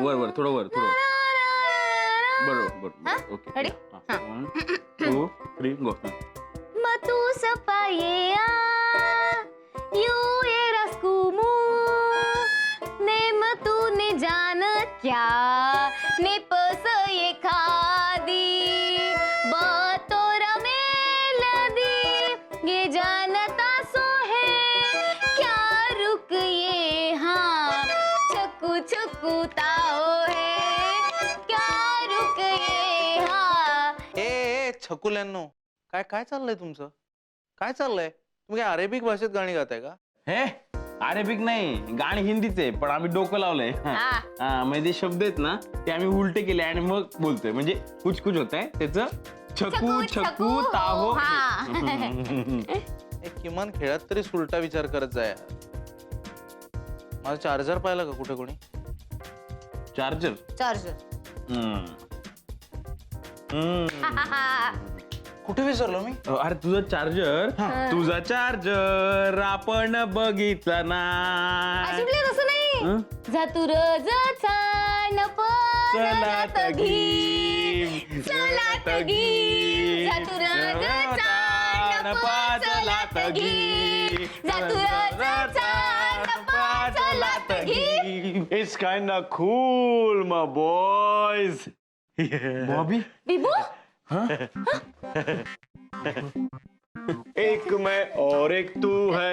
वर वर थोडं वर थोडं बरोबर बरोबर okay Ready? 1 2 3 go Ma tu sapaya, you eras como, name तूने जान क्या, ने पस ये खादी, बातों मेलदी, ये जानता सो है, क्या रुक ये हाँ, चक्कू चक्कू ताओ है, क्या रुक ये हाँ. ए छकुल्यांनो, काय काय चाललंय तुमचं? काय चाललंय? तुम्ही काय अरेबिक भाषेत गाणी गाताय का? हे अरेबिक नाही गाणी हिंदीच आहे पण आम्ही डोकं लावलंय हा म्हणजे शब्द आहेत ना ते आम्ही उलटे केले आणि मग बोलतोय म्हणजे कुछ कुछ होत आहे त्याचं छकू छकू ताहो किमान खेळात तरी सुलटा विचार करत जाय. माझा चार्जर पाहिला का कुठे कोणी? चार्जर कुठे विसरलो मी? अरे तुझा चार्जर आपण बघितला ना अजिबले तसं नाही जातुर जचान चलात घी चलात घी जातुर जचान चलात घी जातुर जचान चलात घी. It's kinda cool, my boys. Bobby Bibu एक मैं और एक तू है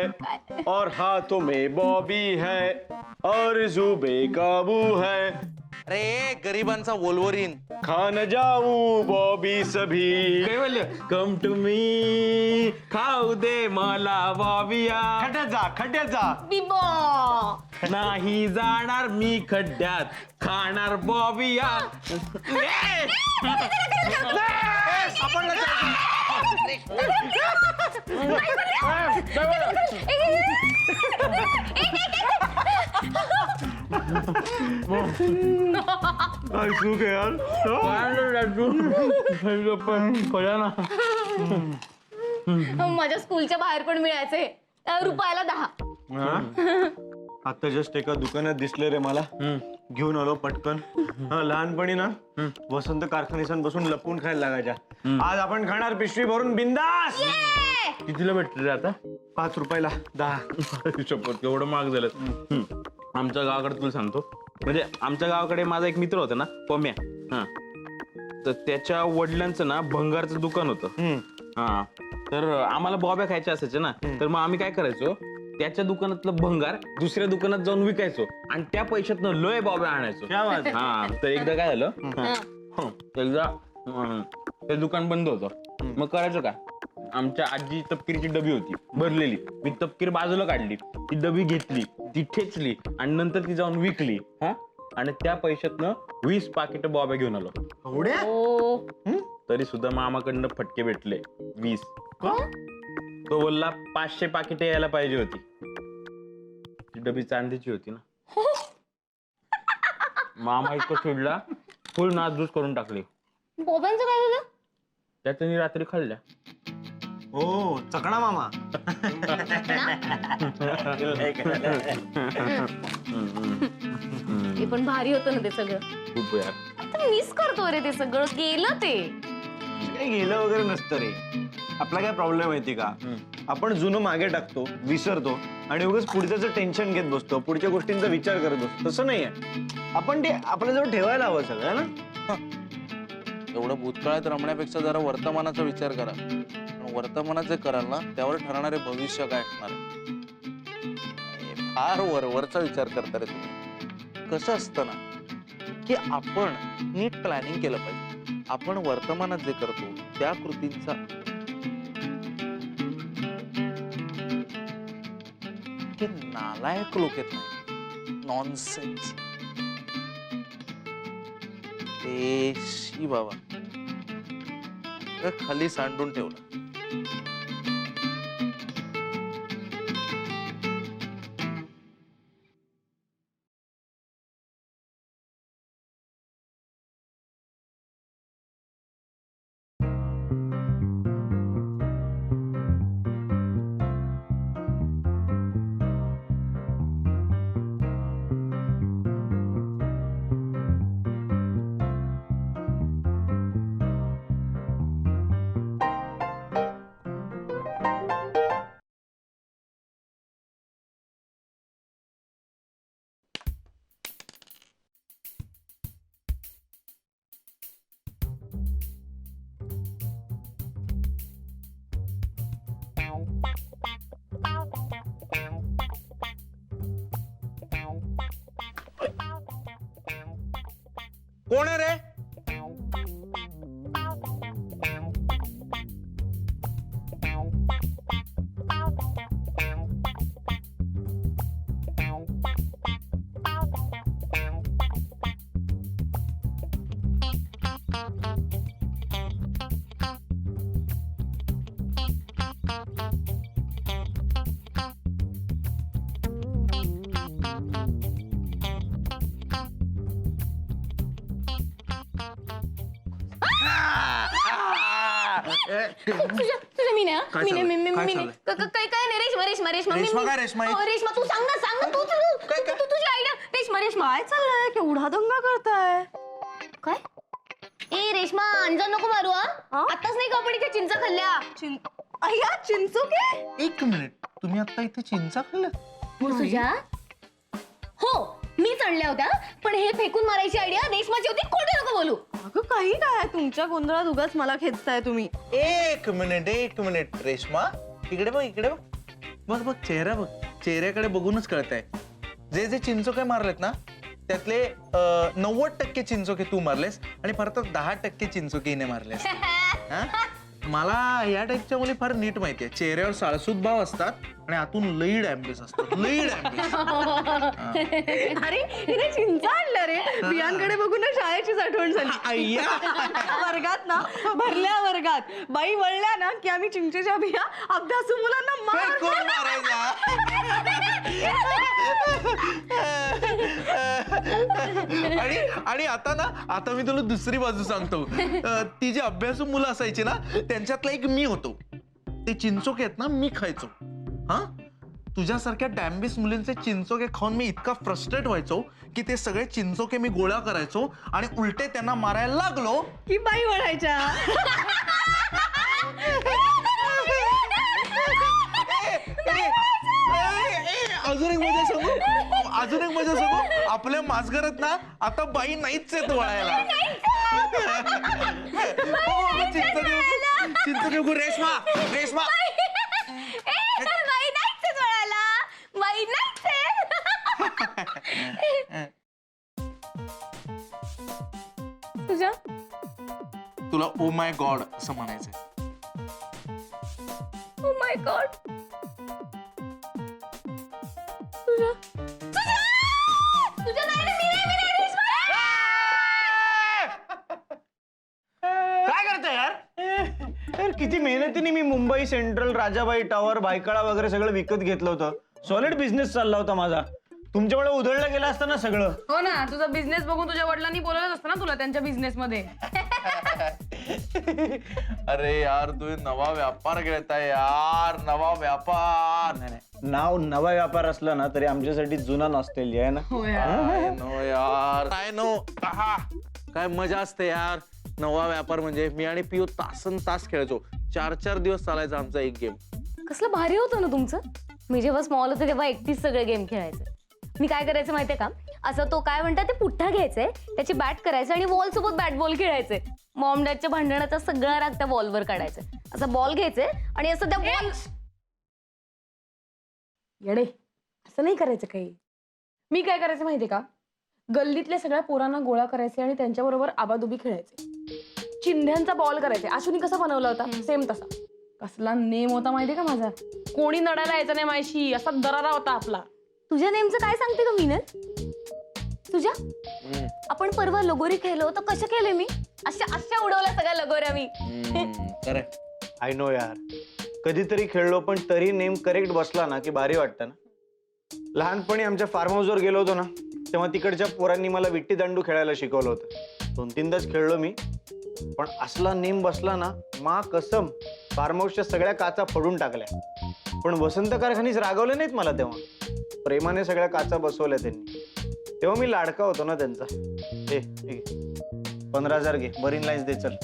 और हाथों में बॉबी है और जुबे काबू है अरे गरिबांचा वोल्वरीन. खा न जाऊं बॉबी सभी काय बोलले कम टू मी खाऊ दे मला बॉबिया खड्ड्यात जा बिबो नाही जाणार मी खड्ड्यात खाणार बॉबिया ऐसू के यार माझ्या स्कूलच्या बाहेर पण मिळायचे रुपयाला 10. आता जस्ट एका दुकानात दिसले रे मला घेऊन आलो पटकन. लहानपणी ना वसंत कारखानिसांपासून लपून खायला लागायच्या. आज आपण खाणार पिशवी भरून बिंदास. कितीला भेटते रे आता 5 रुपयाला 10. शपथ एवढं महाग झालं. आमच्या गावाकडे तुला सांगतो म्हणजे आमच्या गावाकडे माझा एक मित्र होता ना पम्या हा तर त्याच्या वडिलांचं ना भंगारचं दुकान होतं. हा तर आम्हाला बॉब्या खायच्या असायच्या ना तर मग आम्ही काय करायचो त्याच्या दुकानातलं भंगार दुसऱ्या दुकानात जाऊन विकायचो आणि त्या पैशातनं लय बॉब्या आणायचो. हा तर एकदा काय झालं एकदा ते दुकान बंद होतं मग करायचो का आमच्या आजी तपकिरीची डबी होती भरलेली मी तपकीर बाजूला काढली ती डबी घेतली ती ठेचली आणि नंतर ती जाऊन विकली हा आणि त्या पैशातनं 20 पाकिट बॉब्या घेऊन आलो. तरी सुद्धा मामाकडनं फटके भेटले 20. तो बोलला 500 पाकिटे यायला पाहिजे होती. ती डबी चांदीची होती ना. मामा इतकं चिडला फुल नासधूस करून टाकली. बॉबांचं काय झालं? त्याच्यानी रात्री खाल्ल्या. हो चकणा मामा. ते पण भारी होतं ना ते सगळं. खूप यार आता मिस करतो रे ते सगळं गेलं ते. काही गेलं वगैरे नसतं रे. आपला काय प्रॉब्लेम माहिती का आपण जुनं मागे टाकतो विसरतो आणि उगाच पुढच्याचं टेन्शन घेत बसतो पुढच्या गोष्टींचा विचार करत बसतो. तसं नाहीये आपण ते आपल्याजवळ ठेवायला हवं सगळं ना. एवढं भूतकाळात रमण्यापेक्षा जरा वर्तमानाचा विचार करा. वर्तमानात जे कराल ना त्यावर ठरणारे भविष्य काय असणार. फार वरवरचा विचार करता रे तुम्ही. कसं असतं ना की आपण नीट प्लॅनिंग केलं पाहिजे. आपण वर्तमानात जे करतो त्या कृतींचा ते नालायक लोक आहेत ना नॉनसेन्स ते शी बाबा खाली सांडून ठेवलं. कोण आहे रे? तुझ्या मी नाही काय मी चाललंय? नाही काय मी चाललंय? काय काय नाही रेश्मा रेश्मा रेश्मा रेश्मा काय रेश्मा? रेश्मा तू सांग ना तू काय? तुझी आयडिया रेश्मा रेश्मा काय चाललंय केवढा दंगा करताय काय ए रेश्मा अंजन नको मारू हा आताच नाही का आपण इथे चिंचा खाल्ल्या अय्या चिंचुके एक मिनिट, तुम्ही आता इथे चिंचा खाल्ल्या? हो तुझ्या हो मीच आणल्या होत्या पण हे फेकून मारायची आयडिया रेश्माची होती खोटे नको बोलू अगं काही काय तुमच्या गोंधळात उगाच मला खेचताय तुम्ही. एक मिनिट रेश्मा, इकडे बघ बघ बघ चेहरा बघ, चेहऱ्याकडे बघूनच कळतंय जे जे चिंचोके मारलेत ना त्यातले 90% चिंचोके तू मारलेस आणि परत 10% चिंचोके हिने मारलेस. हा? मला या टाईपच्या मुली फार नीट माहितीये, चेहऱ्यावर साळसूद भाव असतात आणि आतून लईड ऍम्बिस असतात, लईड ऍम्बिस. अरे हिने चिंचा आणल्या रे, बियांकडे बघून ना शाळेचीच आठवण झाली. अय्या वर्गात ना भरल्या वर्गात बाई वळल्या ना की आम्ही चिंचेच्या बिया अभ्यासू मुलांना मार कोण मारायचा? आणि आता ना, आता मी तुला दुसरी बाजू सांगतो. ती जी अभ्यासू मुलं असायची ना त्यांच्यातला एक मी होतो. ते चिंचोके आहेत ना मी खायचो. हा, तुझ्यासारख्या डॅम्बिस मुलींचे चिंचोके खाऊन मी इतका फ्रस्ट्रेट व्हायचो की ते सगळे चिंचोके मी गोळा करायचो आणि उलटे त्यांना मारायला लागलो की बाई वळायच्या. अजून एक मजा सांगू, आपल्या माझघरात ना आता बाई नाहीच आहेत वळायला. चिंच घेऊ रेश्मा रेश्मा. बाई नाहीच वळाला बाई तुझ्या तुला ओ माय गॉड असं म्हणायचंय. ओ माय गॉड तुझ्या नाही ना, मी नाही रेश्मा. काय करताय यार? यार किती मेहनतीने मी मुंबई सेंट्रल, राजाबाई टॉवर, भायखळा वगैरे सगळं विकत घेतलं होतं. सॉलिड बिझनेस चालला होता माझा. तुमच्यामुळे उधळलं गेलं असतं ना सगळं. हो ना, तुझा बिझनेस बघून तुझ्या वडिलांनी बोलवलंच असतं ना तुला त्यांच्या बिझनेस मध्ये. अरे यार तू नवा व्यापार घेताय यार, नवा व्यापार. नाव नवा व्यापार असला ना तरी आमच्यासाठी जुना नॉस्टॅल्जिया आहे ना. आय नो यार, आय नो. काय मजा असते यार नवा व्यापार म्हणजे. मी आणि पिऊ तासन तास खेळायचो, 4-4 दिवस चालायचा आमचा एक गेम. कसलं भारी होतं ना तुमचं. मी जेव्हा स्मॉल होते तेव्हा एकटीच सगळे गेम खेळायचे. मी काय करायचं माहितीये का, असं तो काय म्हणतात ते पुठ्ठा घ्यायचे, त्याची बॅट करायचं आणि वॉल सोबत बॅट बॉल खेळायचे. मॉम डॅडच्या भांडणाचा सगळा राग त्या बॉलवर काढायचे. असं बॉल घ्यायचे आणि असं त्या बॉल. येडे असं नाही करायचं काही. मी काय करायचं माहितीये का, गल्लीतल्या सगळ्या पोरांना गोळा करायचे आणि त्यांच्याबरोबर आबादुबी खेळायचे. चिंध्यांचा बॉल करायचे. आशुनी कसा बनवला होता सेम तसा. कसला नेम होता माहितीये का माझा, कोणी नडायला यायचं नाही माझी, असा दरारा होता आपला. तुझ्या नेमचं काय सांगते का मीनल? तुझ्या आपण परवा लगोरी खेळलो होतो, कसं केले मी अशा अशा उडवल्या सगळ्या लगोऱ्या मी. आय नो यार, कधीतरी खेळलो पण तरी नेम करेक्ट बसला ना की भारी वाटतं ना. लहानपणी आमच्या फार्म हाऊसवर गेलो होतो ना तेव्हा तिकडच्या पोरांनी मला विट्टी दांडू खेळायला शिकवलं होतं. 2-3दाच खेळलो मी, पण असला नेम बसला ना मा कसम फार्म हाऊसच्या सगळ्या काचा फोडून टाकल्या. पण वसंत कारखानीच रागवले नाहीत मला तेव्हा, प्रेमाने सगळ्या काचा बसवल्या त्यांनी. तेव्हा मी लाडका होतो ना त्यांचा. 15,000 घे, मरीन लाईन्स दे चल,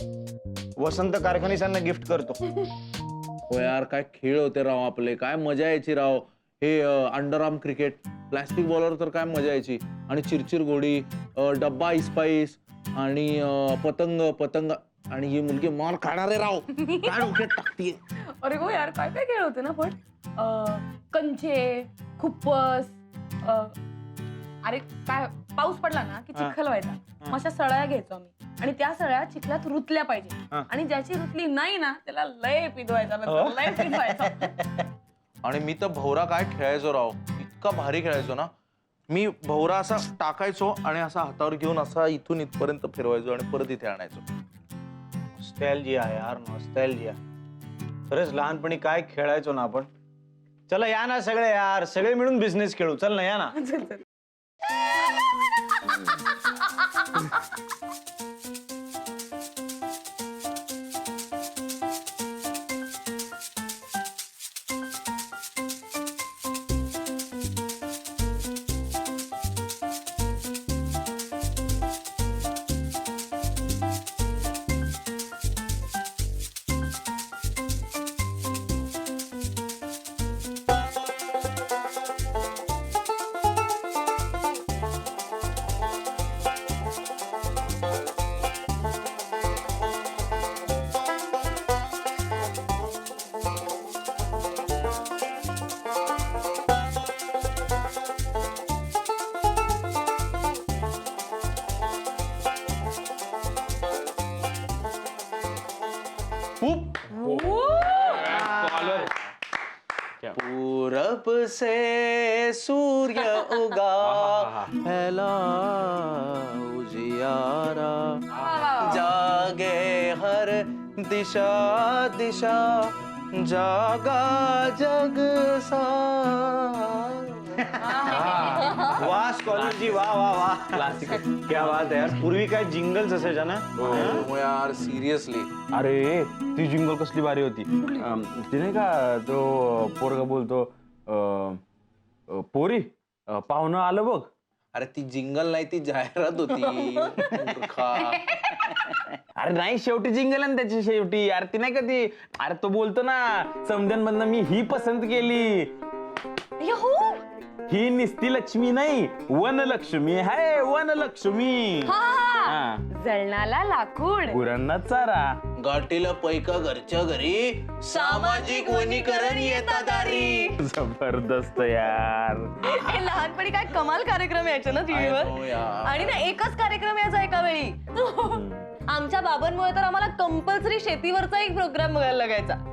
वसंत कारखानीसांना गिफ्ट करतो. हो यार काय खेळ होते राव आपले, काय मजा यायची राव. हे अंडरआर्म क्रिकेट, प्लास्टिक बॉलवर तर काय मजा यायची. आणि चिरचिर घोडी, डब्बा इस्पाईस आणि पतंग. आणि ही मुलगी मार खाणारे राव, काय डोक्यात टाकतीये. अरे हो यार, काय काय खेळ होते ना पण कंचे, खुप्पस, अरे काय पाऊस पडला ना की चिखल व्हायचा, मग अशा सळ्या घ्यायचो आम्ही आणि त्या सळ्या चिखलात रुतल्या पाहिजे आणि ज्याची रुतली नाही ना त्याला लय पिदवायचा, लय पिदवायचा. आणि मी तर भवरा काय खेळायचो राव, इतका भारी खेळायचो ना. मी भवरा असा टाकायचो आणि असा हातावर घेऊन असा इथून इथपर्यंत फिरवायचो आणि परत इथे आणायचो. नॉस्टॅल्जिया यार, नॉस्टॅल्जिया. खरंच लहानपणी काय खेळायचो ना आपण. चला या ना सगळे यार, सगळे मिळून बिझनेस खेळू. चल ना, या ना. चल, चल. खूप कॉलर पूरब से सूर्य उगा पहला उजियारा, जागे हर दिशा दिशा, जागा जग वा स्कॉलरजी, वा वा वा. क्लासिक. क्या बात आहे यार. पूर्वी काय जिंगल्स असायच्या ना. यार सिरियसली. अरे ती जिंगल कसली भारी होती. ती नाही का तो पोरगा बोलतो पोरी पाहुणं आलं बघ. अरे ती जिंगल नाही, ती जाहिरात होती. मूर्खा. अरे नाही, शेवटी जिंगल आणि त्याची शेवटी. अरे ती नाही का ती, अरे तो बोलतो ना समध्यांमधनं मी ही पसंत केली. ही निस्ती लक्ष्मी नाही, वनलक्ष्मी आहे, वनलक्ष्मी. हा. जळणाला लाकूड, गुरांना चारा. गाठीला पैका घरच्या घरी, सामाजिक वनीकरण येता दारी. जबरदस्त यार. हे लहानपणी काय कमाल कार्यक्रम यायचे ना I know टीव्हीवर. यार. आणि ना एकच कार्यक्रम यायचा एका वेळी. आमच्या बाबांमुळे तर आम्हाला कंपल्सरी शेतीवरचा एक प्रोग्राम बघायला लागायचा.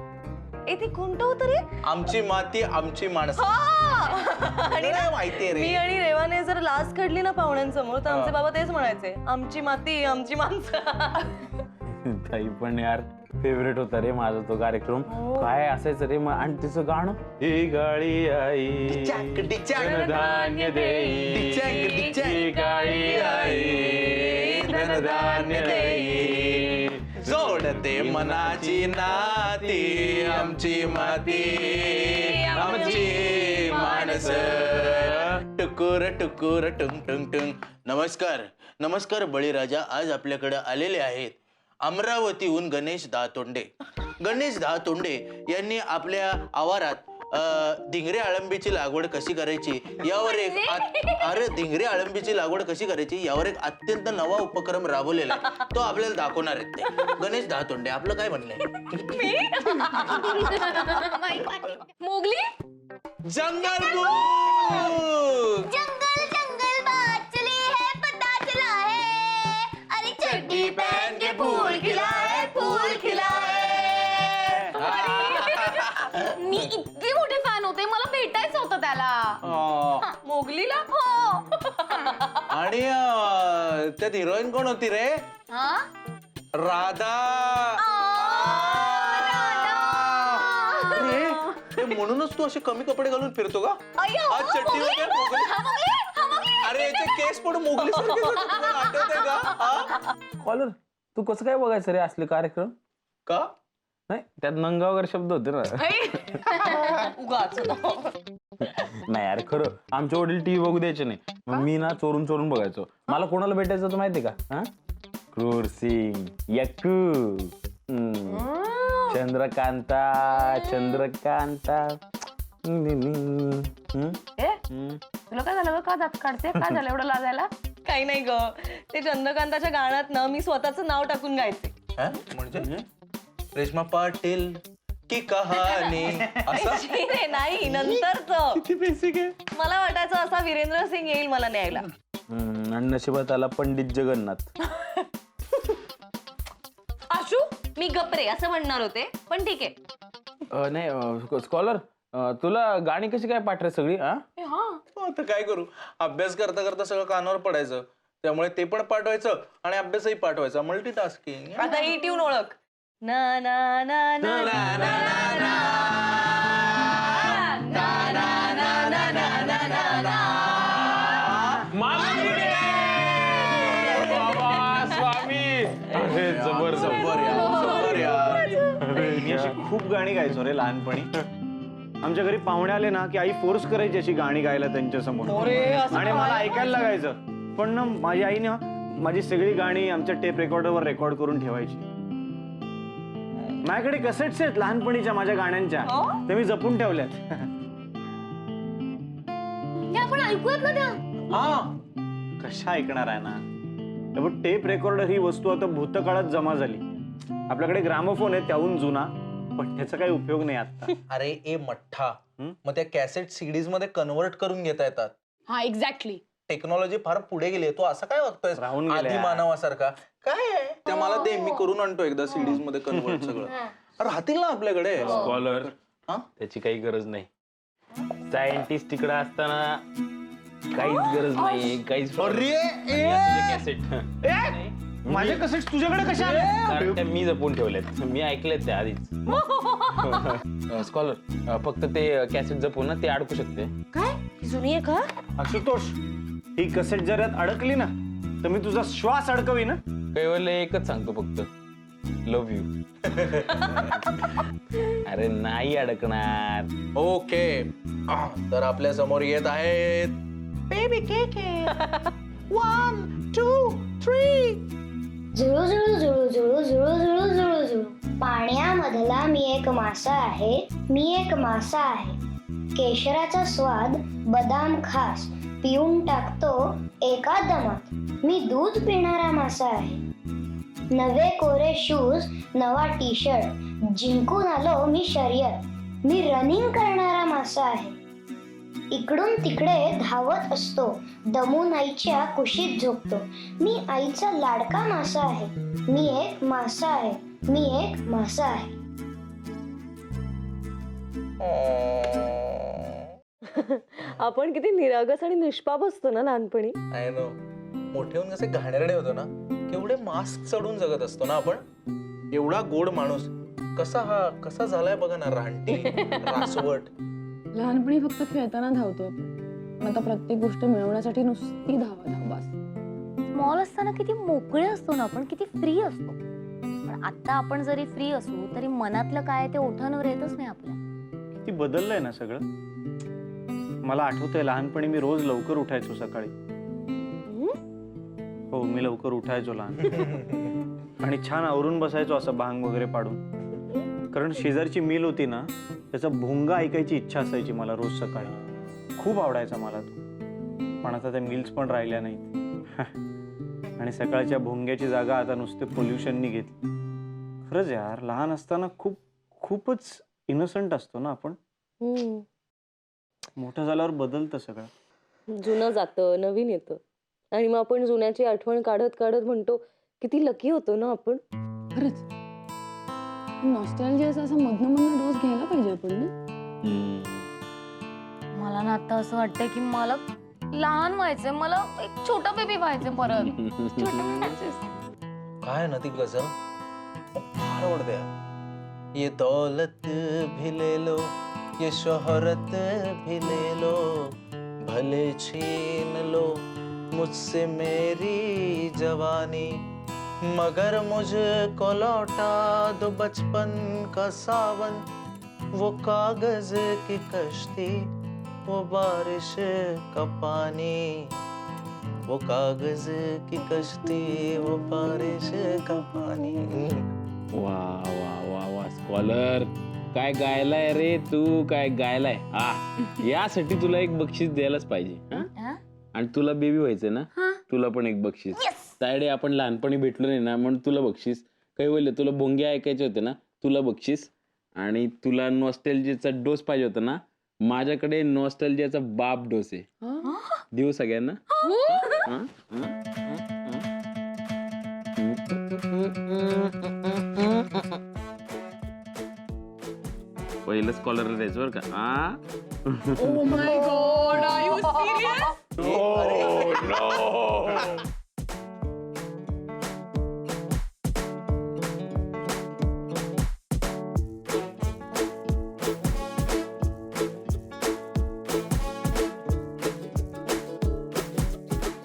ती कोणतं होतं रे? आमची माती आमची माणसं. आणि काय माहितीये मी रे. आणि रेवाने जर लाच काढली ना पाहुण्यांसमोर तर आमचे बाबा तेच म्हणायचे, आमची माती आमची माणसं. ताई पण यार फेवरेट होता रे माझा तो कार्यक्रम. काय असायचं रे आणि तिचं गाणं, ही गाळी आई डिचॅक, डिचॅक. धनधान्य देई, डिचॅक, डिचॅक. ही गाळी आई धनधान्य देई, जोडते मनाची नाती आमची माती आमची माणस. टुकुर टुकुर टुंग टुंग टुंग. नमस्कार नमस्कार बळीराजा. आज आपल्याकडे आलेले आहेत अमरावतीहून गणेश दातोंडे. गणेश दातोंडे यांनी आपल्या आवारात धिंगरे अळंबीची लागवड कशी करायची यावर धिंगरे अळंबीची लागवड कशी करायची यावर एक अत्यंत नवा उपक्रम राबवलेला आहे. तो आपल्याला दाखवणार आहेत ते. गणेश दातोंडे, आपलं काय म्हणणं आहे? मोगली. जंगल जंगल जंगल बात चली है, पता चला है, अरे चड्डी पहन के फूल खिला है, फूल खिला है. मी इतकी मोठी फॅन होते, मला भेटायचं होतं त्याला. मोगलीला. आणि त्यात हिरोईन कोण होती रे? राधा. अरे, हे म्हणूनच तू असे कमी कपडे घालून फिरतो का? आज चड्डीमध्ये मोगली. अरे याचे केस पण मोगली सारखे आठवते का? कॉलर तू कसं काय बघायचं रे असले कार्यक्रम? का? नाही त्यात नंगा वगैरे शब्द होते ना. नाही यार खरं, आमचे वडील टीव्ही बघू द्यायचे नाही. मग मी ना चोरून चोरून बघायचो. मला कोणाला भेटायचं होतं माहितीये का? क्रूर सिंग, यक्कू, चंद्रकांता, चंद्रकांता. तुला काय झालं का दात काढते? काय झालं एवढं लाजायला? काही नाही ग, ते चंद्रकांताच्या गाण्यात ना मी स्वतःच नाव टाकून गायचे. म्हणजे रेश्मा पाटील की कहाणी असं शी रे, नाही नंतरच. किती बेसिक आहे. मला वाटायचं असा वीरेंद्र सिंग येईल मला न्यायला. आणि नशिबात आला पंडित जगन्नाथ. आशू मी गप्रे असं म्हणणार होते पण ठीक आहे. नाही स्कॉलर, तुला गाणी कशी काय पाठ रे सगळी? हा आता काय करू, अभ्यास करता करता सगळं कानावर पडायचं, त्यामुळे ते पण पाठवायचं आणि अभ्यासही पाठवायचा, मल्टीटास्किंग. आता ही ट्यून ओळख. ना ना ना ना ना ना ना ना. ना ना ना ना ना ना ना ना. स्वामी, अरे जबर जबर यार. मी अशी खूप गाणी गायचो रे लहानपणी. आमच्या घरी पाहुणे आले ना की आई फोर्स करायची अशी गाणी गायला त्यांच्या समोर, आणि मला ऐकायला लागायचं. पण ना माझी आई ना माझी सगळी गाणी आमच्या टेप रेकॉर्डरवर रेकॉर्ड करून ठेवायची. माझ्याकडे कसेट्स आहेत लहानपणीच्या माझ्या गाण्यांच्या, ते मी जपून ठेवल्यात. हे आपण ऐकूयात ना त्या. हा कशा ऐकणार आहे ना. टेप रेकॉर्डर ही वस्तू आता भूतकाळात जमा झाली. आपल्याकडे ग्रामोफोन आहे त्याहून जुना, पण त्याचा काही उपयोग नाही आता. अरे ए मठ्ठा, मग त्या कॅसेट सीडीज मध्ये कन्वर्ट करून घेता येतात. हा एक्झॅक्टली. टेक्नॉलॉजी फार पुढे गेली आहे. तू असं काय वागतोय राहून गेल्या. आधी मानवासारखा? काय आहे त्या मला दे, मी करून आणतो एकदा सीडीज मध्ये कन्वर्ट सगळं. अरे राहतील ना आपल्याकडे. स्कॉलर, हा? त्याची काही गरज नाही. सायंटिस्ट तिकडे असताना काहीच गरज नाही, काहीच. कॅसेट माझे कसेट्स तुझ्याकडे कशा आले? कारण त्या मी जपून ठेवल्यात, मी ऐकलेत त्या आधीच. स्कॉलर, फक्त ते कॅसेट जपून ना ते अडकू शकते. काय जुनी आहे का? आशुतोष, ही कसेट जर यात अडकली ना तर मी तुझा श्वास अडकवी ना. कैवल्य एकच सांगतो फक्त, लव्ह यू. अरे नाही अडकणार. ओके, तर आपल्या समोर येत आहेत बेबी केक. 1 2 3. झुळू झुळू झुळू झुळू झुळू झुळू झुळू झुळू. पाण्यामधला मी एक मासा आहे, मी एक मासा आहे. केशराचा स्वाद बदाम खास पिऊन टाकतो एका दमात. मी दूध पिणारा मासा आहे. नवे कोरे शूज, नवा टी शर्ट, जिंकून आलो मी शर्यत. मी रनिंग करणारा मासा आहे. इकडून तिकडे धावत असतो, दमून आईच्या कुशीत झोपतो. मी आईचा लाडका मासा आहे. मी एक मासा आहे, मी एक मासा आहे. आपण किती निरागस आणि निष्पाप असतो ना लहानपणी. I know. मोठे होऊन कसे घाणेरडे होतो ना, केवढे मास्क चढून जगत असतो ना आपण. एवढा गोड माणूस कसा झालाय बघा ना, रानटी रासवट. लहानपणी फक्त खेळताना धावतो आपण, आता प्रत्येक गोष्ट मिळवण्यासाठी नुसती धाव बस. स्मॉल असताना किती मोकळे असतो ना आपण, किती फ्री असतो. पण आता आपण जरी फ्री असू तरी मनातलं काय ते ओठांवर येतच नाही आपल्या. किती बदललंय ना सगळं. मला आठवतंय लहानपणी मी रोज लवकर उठायचो सकाळी. हो, मी लवकर उठायचो लहान, आणि छान आवरून बसायचो असं भांग वगैरे पाडून. कारण शेजारची मिल होती ना, त्याचा भोंगा ऐकायची इच्छा असायची मला रोज सकाळी. खूप आवडायचा मला तो. पण आता त्या मिल्स पण राहिल्या नाहीत, आणि सकाळच्या भोंग्याची जागा आता नुसते पोल्युशननी घेतली. खरंच यार, लहान असताना खूपच इनोसंट असतो ना आपण. मोठं झाल्यावर बदलतं सगळं. जुनं जातं, नवीन येतं, आणि मग आपण जुन्याची आठवण काढत काढत म्हणतो किती लकी होतो ना आपण. खरंच नॉस्टॅल्जियाचा असा मधनं डोस घ्यायला पाहिजे आपण ना. मला ना आता असं वाटतंय की मला लहान व्हायचंय, मला एक छोटा बेबी व्हायचंय परत. काय ना ती गझल फार आवडते यार. ये दौलत भी ले लो, ये शोहरत भी ले लो, भले छीन लो मुझसे मेरी जवानी, मगर मुझको लौटा दो बचपन का सावन. वो कागज की कश्ती, वो बारिश का पानी, वो कागज की कश्ती, वो बारिश का पानी. वा वा वा वा स्कॉलर, काय गायलाय रे तू, काय गायलाय. यासाठी तुला एक बक्षीस द्यायलाच पाहिजे. हा? आणि तुला बेबी व्हायचंय ना, तुला पण एक बक्षीस. तायडे आपण लहानपणी भेटलो नाही ना, म्हणून तुला बक्षीस. कैवल्य, तुला भोंगे ऐकायचे होते ना, तुला बक्षीस. आणि तुला नॉस्टॅल्जियाचा डोस पाहिजे होता ना, माझ्याकडे नॉस्टॅल्जियाचा बाप डोस आहे. देऊ सगळ्यांना? हं? पहिलं स्कॉलरला द्यायचं बरं का. Oh my God, are you serious? No.